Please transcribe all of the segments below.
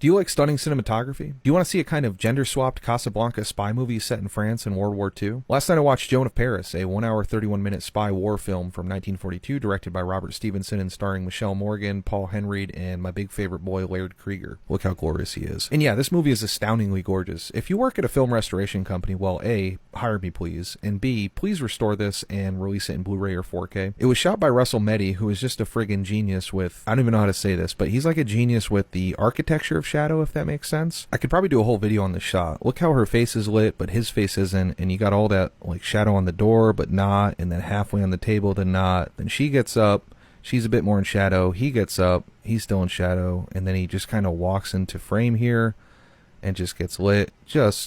Do you like stunning cinematography? Do you want to see a kind of gender-swapped Casablanca spy movie set in France in World War II? Last night I watched Joan of Paris, a 1 hour 31-minute spy war film from 1942 directed by Robert Stevenson and starring Michelle Morgan, Paul Henreid, and my big favorite boy Laird Krieger. Look how glorious he is. And yeah, this movie is astoundingly gorgeous. If you work at a film restoration company, well, A, hire me please, and B, please restore this and release it in Blu-ray or 4K. It was shot by Russell Meddy, who is just a friggin' genius with, I don't even know how to say this, but he's like a genius with the architecture of shadow, if that makes sense. I could probably do a whole video on this shot. Look how her face is lit, but his face isn't, and you got all that like shadow on the door, but not, and then halfway on the table, then not. Then she gets up, she's a bit more in shadow, he gets up, he's still in shadow, and then he just kind of walks into frame here, and just gets lit,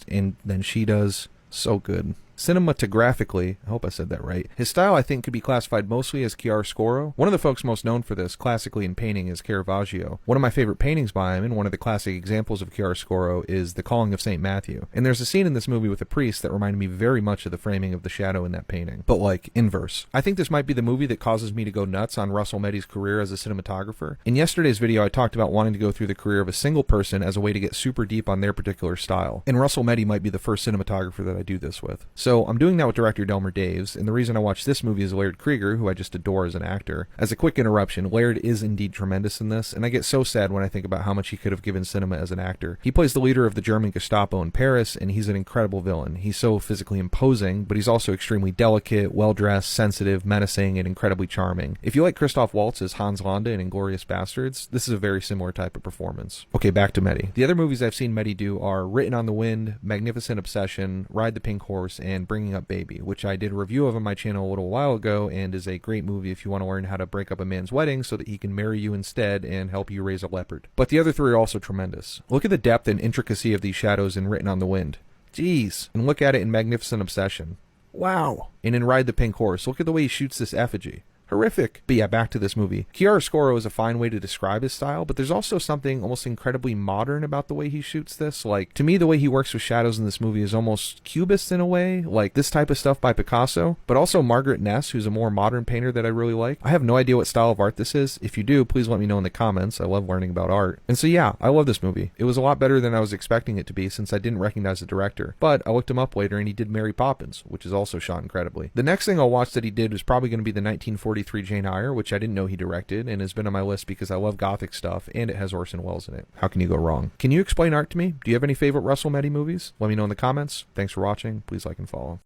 and then she does. So good. Cinematographically, I hope I said that right, his style I think could be classified mostly as chiaroscuro. One of the folks most known for this, classically in painting, is Caravaggio. One of my favorite paintings by him, and one of the classic examples of chiaroscuro, is The Calling of St. Matthew. And there's a scene in this movie with a priest that reminded me very much of the framing of the shadow in that painting, but like, inverse. I think this might be the movie that causes me to go nuts on Russell Meddy's career as a cinematographer. In yesterday's video, I talked about wanting to go through the career of a single person as a way to get super deep on their particular style, and Russell Meddy might be the first cinematographer that I do this with. So I'm doing that with director Delmer Daves, and the reason I watched this movie is Laird Krieger, who I just adore as an actor. As a quick interruption, Laird is indeed tremendous in this, and I get so sad when I think about how much he could have given cinema as an actor. He plays the leader of the German Gestapo in Paris, and he's an incredible villain. He's so physically imposing, but he's also extremely delicate, well-dressed, sensitive, menacing, and incredibly charming. If you like Christoph Waltz's Hans Landa in Inglourious Basterds, this is a very similar type of performance. Okay, back to Meddy. The other movies I've seen Meddy do are Written on the Wind, Magnificent Obsession, Ride the Pink Horse, and Bringing Up Baby, which I did a review of on my channel a little while ago, and is a great movie if you want to learn how to break up a man's wedding so that he can marry you instead and help you raise a leopard. But the other three are also tremendous. Look at the depth and intricacy of these shadows in Written on the Wind. Jeez. And look at it in Magnificent Obsession. Wow. And in Ride the Pink Horse, look at the way he shoots this effigy. Horrific. But yeah, back to this movie. Chiaroscuro is a fine way to describe his style, but there's also something almost incredibly modern about the way he shoots this. Like, to me, the way he works with shadows in this movie is almost cubist in a way, like this type of stuff by Picasso, but also Margaret Ness, who's a more modern painter that I really like. I have no idea what style of art this is. If you do, please let me know in the comments. I love learning about art. And so yeah, I love this movie. It was a lot better than I was expecting it to be since I didn't recognize the director, but I looked him up later and he did Mary Poppins, which is also shot incredibly. The next thing I'll watch that he did is probably going to be the 1943 Jane Eyre, which I didn't know he directed, and has been on my list because I love gothic stuff, and it has Orson Welles in it. How can you go wrong? Can you explain art to me? Do you have any favorite Russell Meddy movies? Let me know in the comments. Thanks for watching. Please like and follow.